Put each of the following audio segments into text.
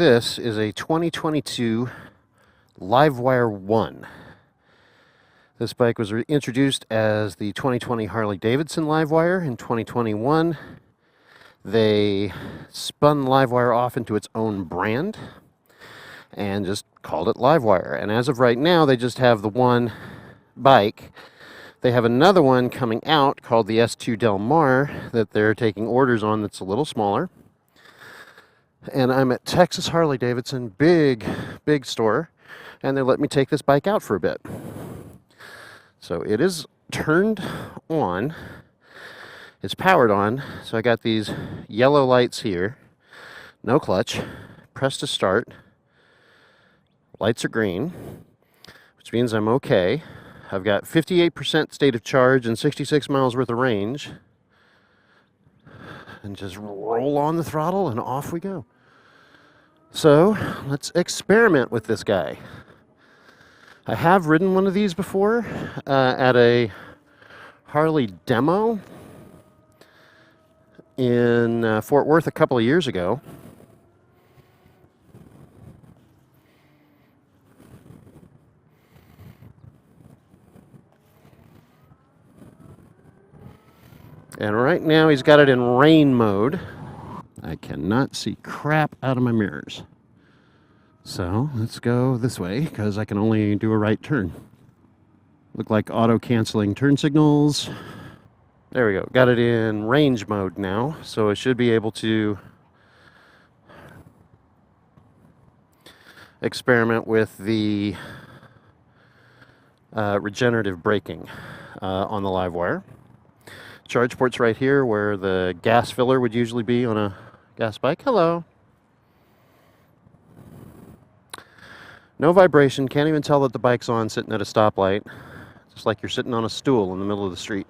this is a 2022 LiveWire One. This bike was introduced as the 2020 Harley Davidson LiveWire in 2021. They spun LiveWire off into its own brand and just called it LiveWire. And as of right now, they just have the one bike. They have another one coming out called the S2 Del Mar that they're taking orders on that's a little smaller. And I'm at Texas Harley Davidson, big store, and they let me take this bike out for a bit. So it is turned on, it's powered on, so I got these yellow lights here, no clutch, press to start, lights are green, which means I'm okay. I've got 58% state of charge and 66 miles worth of range. And just roll on the throttle and off we go. So let's experiment with this guy. I have ridden one of these before at a Harley demo in Fort Worth a couple of years ago. And right now he's got it in rain mode. I cannot see crap out of my mirrors. So let's go this way because I can only do a right turn. Look like auto-canceling turn signals. There we go. Got it in range mode now, so I should be able to experiment with the regenerative braking on the LiveWire. Charge port's right here where the gas filler would usually be on a gas bike. Hello. No vibration. Can't even tell that the bike's on sitting at a stoplight. Just like you're sitting on a stool in the middle of the street.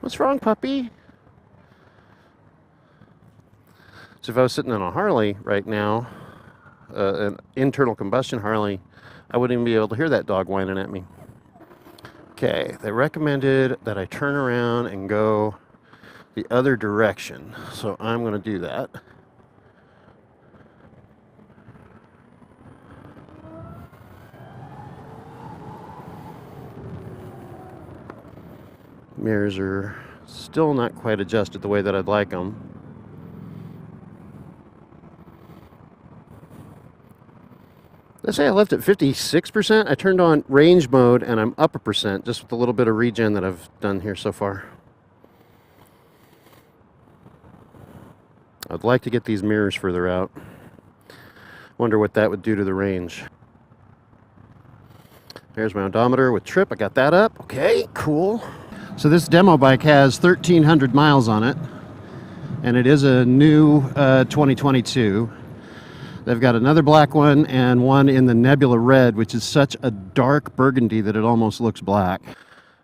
What's wrong, puppy? So if I was sitting on a Harley right now, an internal combustion Harley, I wouldn't even be able to hear that dog whining at me. Okay, they recommended that I turn around and go the other direction, so I'm going to do that. Mirrors are still not quite adjusted the way that I'd like them. Let's say I left at 56%. I turned on range mode and I'm up a percent just with a little bit of regen that I've done here so far. I'd like to get these mirrors further out. Wonder what that would do to the range. There's my odometer with trip. I got that up. Okay, cool. So this demo bike has 1,300 miles on it, and it is a new 2022. They've got another black one and one in the Nebula Red, which is such a dark burgundy that it almost looks black.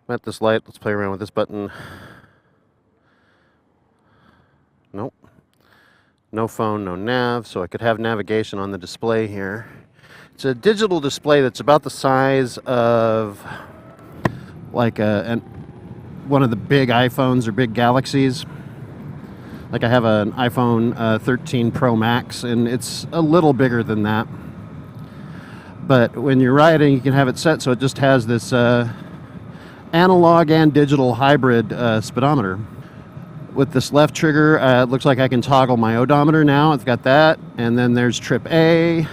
I'm at this light. Let's play around with this button. Nope. No phone, no nav, so I could have navigation on the display here. It's a digital display that's about the size of like one of the big iPhones or big Galaxies. Like I have an iPhone 13 Pro Max, and it's a little bigger than that. But when you're riding, you can have it set so it just has this analog and digital hybrid speedometer. With this left trigger, it looks like I can toggle my odometer now. It's got that. And then there's trip A,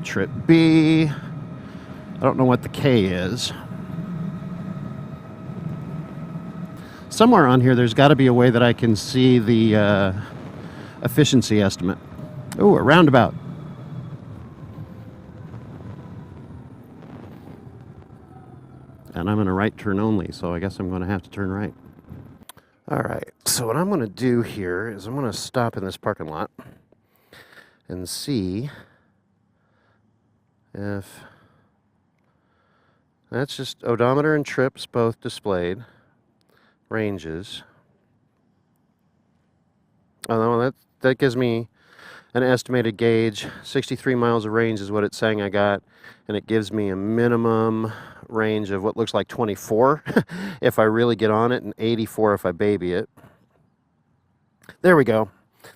trip B. I don't know what the K is. Somewhere on here, there's got to be a way that I can see the efficiency estimate. Oh, a roundabout. And I'm in a right turn only, so I guess I'm going to have to turn right. All right, so what I'm going to do here is I'm going to stop in this parking lot and see if that's just odometer and trips both displayed. Ranges. Oh no, that gives me an estimated gauge. 63 miles of range is what it's saying I got, and it gives me a minimum range of what looks like 24 if I really get on it, and 84 if I baby it. There we go.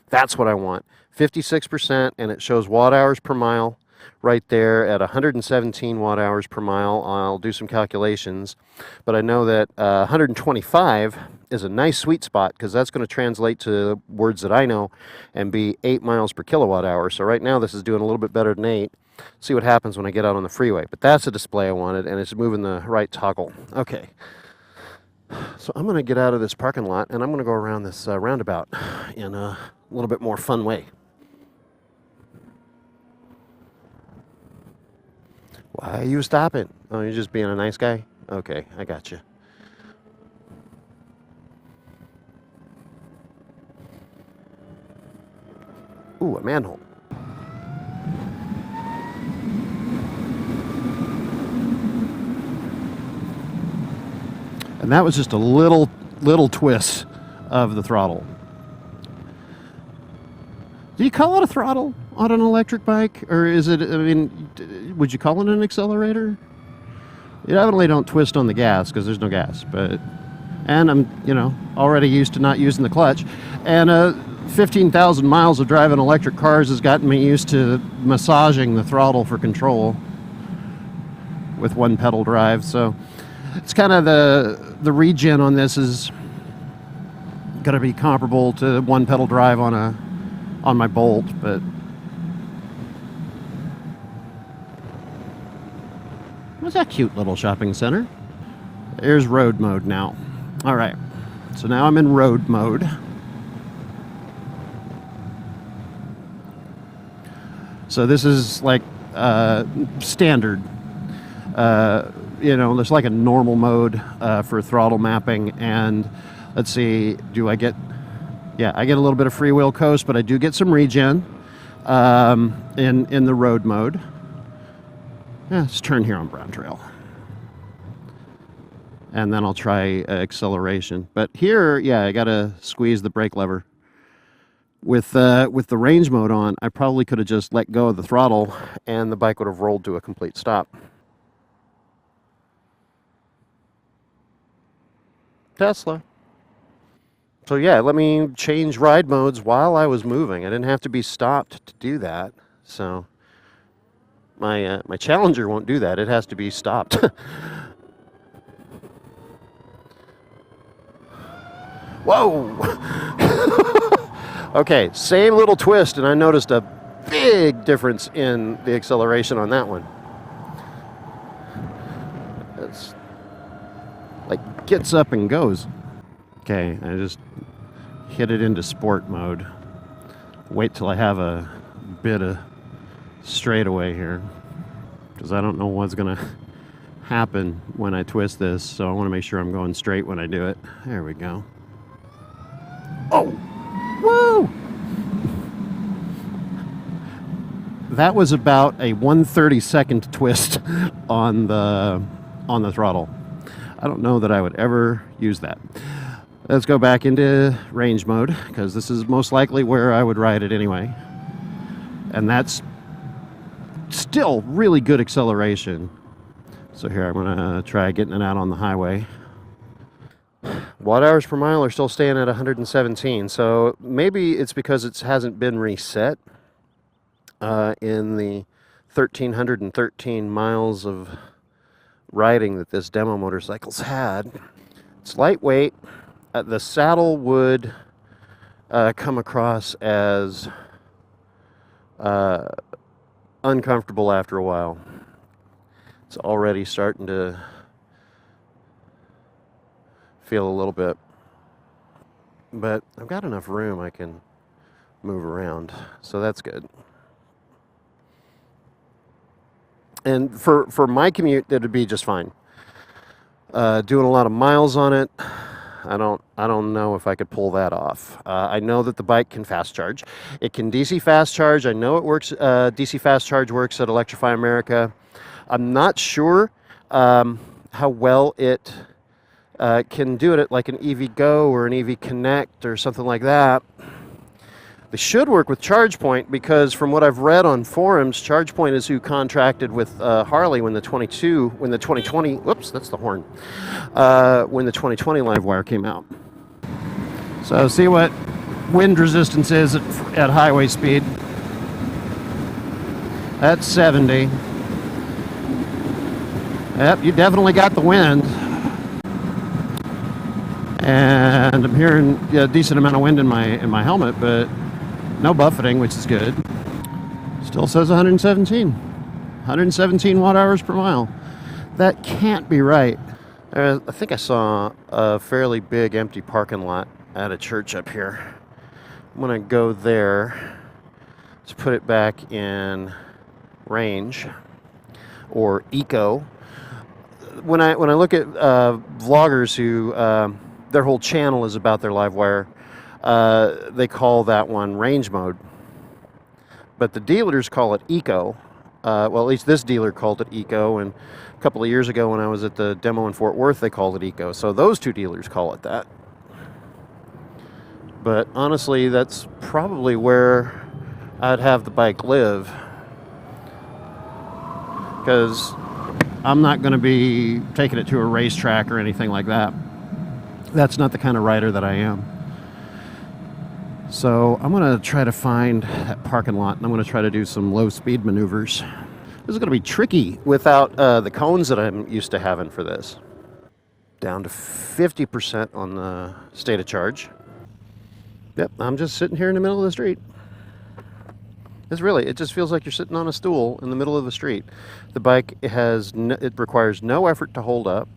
That's what I want. 56%, and it shows watt hours per mile right there at 117 watt hours per mile. I'll do some calculations, but I know that 125 is a nice sweet spot because that's going to translate to words that I know and be 8 miles per kilowatt hour. So right now this is doing a little bit better than 8. See what happens when I get out on the freeway. But that's the display I wanted, and it's moving the right toggle. Okay. So I'm going to get out of this parking lot, and I'm going to go around this roundabout in a little bit more fun way. Why are you stopping? Oh, you're just being a nice guy? Okay, I got you. Ooh, a manhole. And that was just a little twist of the throttle. Do you call it a throttle on an electric bike? Or is it, I mean, would you call it an accelerator? You definitely don't twist on the gas because there's no gas. And I'm, already used to not using the clutch. And 15,000 miles of driving electric cars has gotten me used to massaging the throttle for control with one pedal drive. So it's kind of the regen on this is going to be comparable to one pedal drive on my Bolt, but what's that cute little shopping center? There's road mode now. All right, so now I'm in road mode. So this is like standard. There's like a normal mode for throttle mapping, and let's see, I get a little bit of freewheel coast, but I do get some regen in the road mode. Yeah, let's turn here on Brown Trail. And then I'll try acceleration. But here, yeah, I gotta squeeze the brake lever. With the range mode on, I probably could have just let go of the throttle and the bike would have rolled to a complete stop. Tesla. So yeah, let me change ride modes while I was moving. I didn't have to be stopped to do that. So my Challenger won't do that. It has to be stopped. Whoa! Okay, same little twist, and I noticed a big difference in the acceleration on that one. It's like gets up and goes. Okay, I just hit it into sport mode. Wait till I have a bit of straightaway here, because I don't know what's gonna happen when I twist this, so I want to make sure I'm going straight when I do it. There we go. Oh! Woo! That was about a 1/32nd twist on the throttle. I don't know that I would ever use that. Let's go back into range mode, because this is most likely where I would ride it anyway. And that's still really good acceleration. So here, I'm gonna try getting it out on the highway. Watt hours per mile are still staying at 117, so maybe it's because it hasn't been reset in the 1,313 miles of riding that this demo motorcycle's had. It's lightweight. The saddle would come across as uncomfortable after a while. It's already starting to feel a little bit, but I've got enough room I can move around, so that's good. And for my commute, it'd be just fine. Doing a lot of miles on it, I don't know if I could pull that off. I know that the bike can fast charge. It can DC fast charge. I know it works. DC fast charge works at Electrify America. I'm not sure how well it can do it at like an EV Go or an EV Connect or something like that. They should work with ChargePoint, because from what I've read on forums, ChargePoint is who contracted with Harley when the 2020, whoops, that's the horn, when the 2020 LiveWire came out. So see what wind resistance is at highway speed. That's 70. Yep, you definitely got the wind. And I'm hearing a decent amount of wind in my helmet, but no buffeting, which is good. Still says 117 watt hours per mile. That can't be right. I think I saw a fairly big empty parking lot at a church up here. I'm gonna go there to put it back in range or eco. When I look at vloggers who their whole channel is about their LiveWire, they call that one range mode, but the dealers call it eco. Well, at least this dealer called it eco, and a couple of years ago when I was at the demo in Fort Worth, they called it eco. So those two dealers call it that. But honestly, that's probably where I'd have the bike live, because I'm not going to be taking it to a racetrack or anything like that. That's not the kind of rider that I am. So I'm going to try to find that parking lot, and I'm going to try to do some low speed maneuvers. This is going to be tricky without the cones that I'm used to having for this. Down to 50% on the state of charge. Yep, I'm just sitting here in the middle of the street. It just feels like you're sitting on a stool in the middle of the street. The bike it requires no effort to hold up.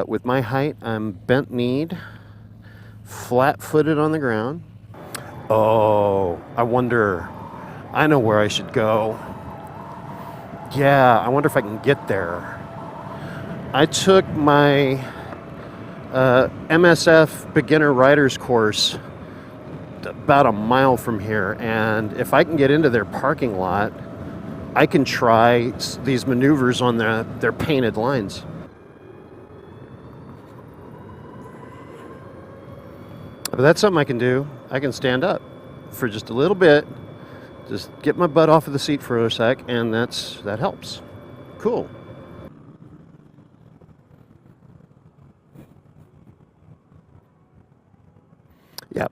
With my height, I'm bent-kneed, flat-footed on the ground. Oh, I know where I should go. Yeah, I wonder if I can get there. I took my MSF beginner riders course about a mile from here, and if I can get into their parking lot, I can try these maneuvers on their painted lines. But that's something I can do. I can stand up for just a little bit, just get my butt off of the seat for a sec, and that helps. Cool. Yep.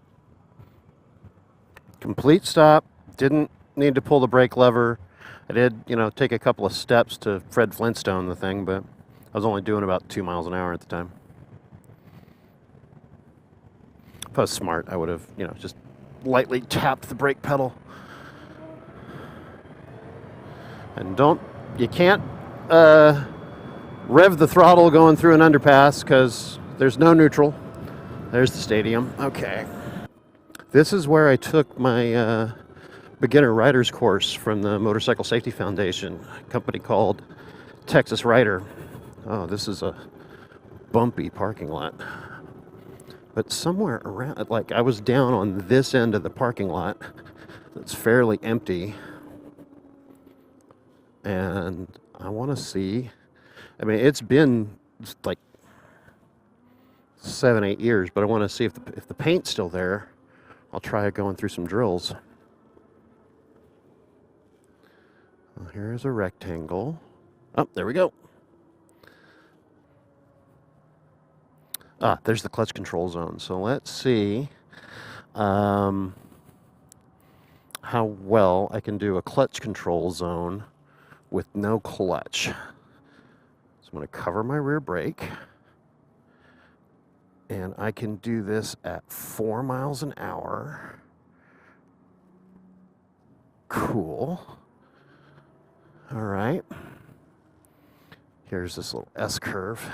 Complete stop. Didn't need to pull the brake lever. I did, take a couple of steps to Fred Flintstone the thing, but I was only doing about 2 miles an hour at the time. If I was smart, I would have, just lightly tapped the brake pedal. And you can't rev the throttle going through an underpass because there's no neutral. There's the stadium. Okay. This is where I took my beginner rider's course from the Motorcycle Safety Foundation, a company called Texas Rider. Oh, this is a bumpy parking lot. But somewhere around, I was down on this end of the parking lot that's fairly empty. And I want to see, it's been like 7-8 years, but I want to see if the paint's still there. I'll try going through some drills. Well, here's a rectangle. Oh, there we go. There's the clutch control zone. So let's see how well I can do a clutch control zone with no clutch. So I'm going to cover my rear brake. And I can do this at 4 miles an hour. Cool. All right. Here's this little S-curve.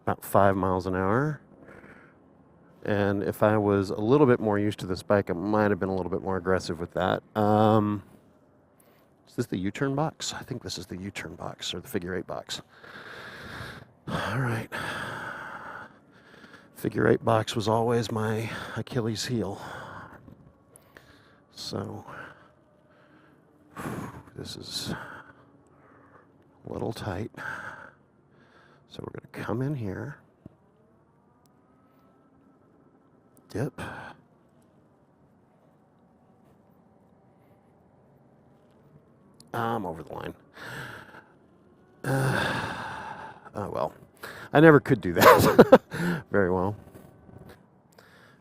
About 5 miles an hour. And if I was a little bit more used to this bike, I might have been a little bit more aggressive with that. Is this the U-turn box? I think this is the U-turn box, or the figure 8 box. All right. Figure 8 box was always my Achilles heel. So, this is a little tight. So we're going to come in here. Dip. I'm over the line. Oh, well. I never could do that very well.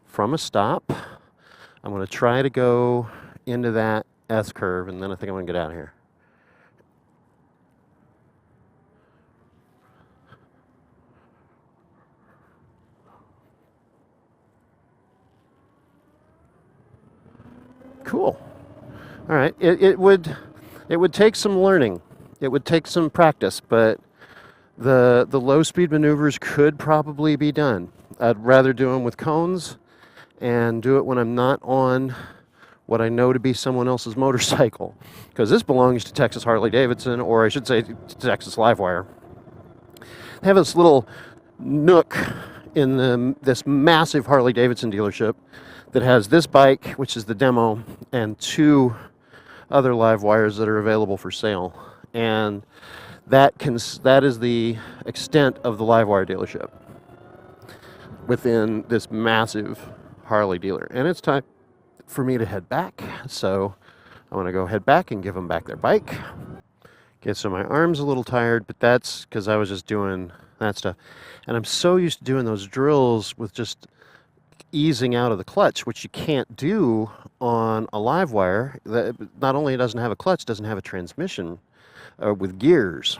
From a stop, I'm going to try to go into that S-curve, and then I think I'm going to get out of here. Cool. All right. It would take some learning. It would take some practice, but the low speed maneuvers could probably be done. I'd rather do them with cones and do it when I'm not on what I know to be someone else's motorcycle, because this belongs to Texas Harley Davidson, or I should say to Texas LiveWire. They have this little nook in this massive Harley Davidson dealership that has this bike, which is the demo, and 2 other LiveWires that are available for sale. And that is the extent of the LiveWire dealership within this massive Harley dealer. And it's time for me to head back. So I want to go head back and give them back their bike. Okay, so my arm's a little tired, but that's because I was just doing that stuff. And I'm so used to doing those drills with just easing out of the clutch, which you can't do on a LiveWire. That not only doesn't have a clutch, doesn't have a transmission with gears.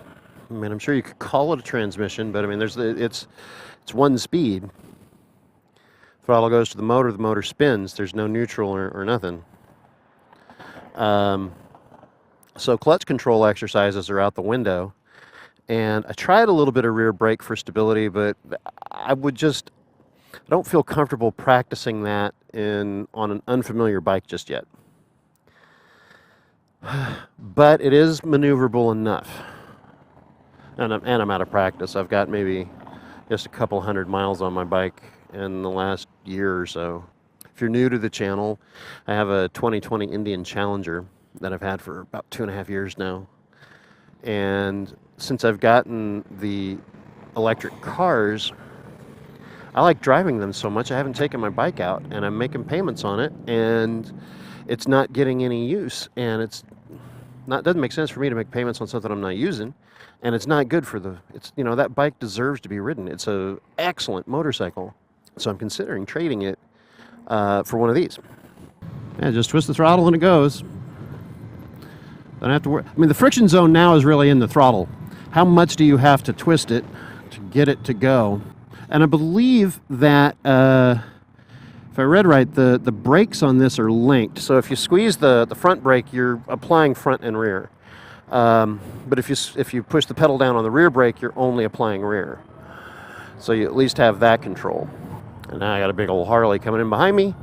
I mean, I'm sure you could call it a transmission, but I mean, it's one speed. Throttle goes to the motor spins. There's no neutral or nothing. So clutch control exercises are out the window. And I tried a little bit of rear brake for stability, but I don't feel comfortable practicing that on an unfamiliar bike just yet. But it is maneuverable enough. And I'm out of practice. I've got maybe just a couple 100 miles on my bike in the last year or so. If you're new to the channel, I have a 2020 Indian Challenger that I've had for about 2.5 years now. And since I've gotten the electric cars, I like driving them so much I haven't taken my bike out, and I'm making payments on it, and it's not getting any use, and it doesn't make sense for me to make payments on something I'm not using, and it's not good for that bike deserves to be ridden. It's an excellent motorcycle, so I'm considering trading it for one of these. Yeah, just twist the throttle and it goes. Don't have to worry. I mean, the friction zone now is really in the throttle. How much do you have to twist it to get it to go? And I believe that, if I read right, the brakes on this are linked. So if you squeeze the front brake, you're applying front and rear. But if you push the pedal down on the rear brake, you're only applying rear. So you at least have that control. And now I got a big old Harley coming in behind me.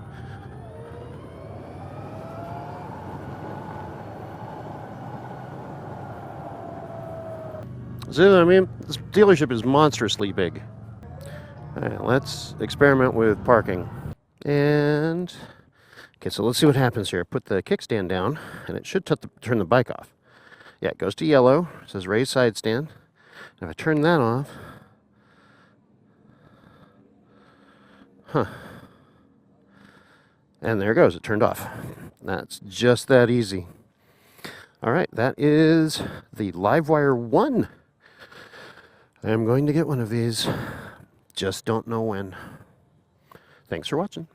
So, I mean, this dealership is monstrously big. All right, let's experiment with parking. And, okay, so let's see what happens here. Put the kickstand down, and it should turn the bike off. Yeah, it goes to yellow. It says raise side stand. And if I turn that off, and there it goes. It turned off. That's just that easy. All right, that is the LiveWire One. I'm going to get one of these. Just don't know when. Thanks for watching.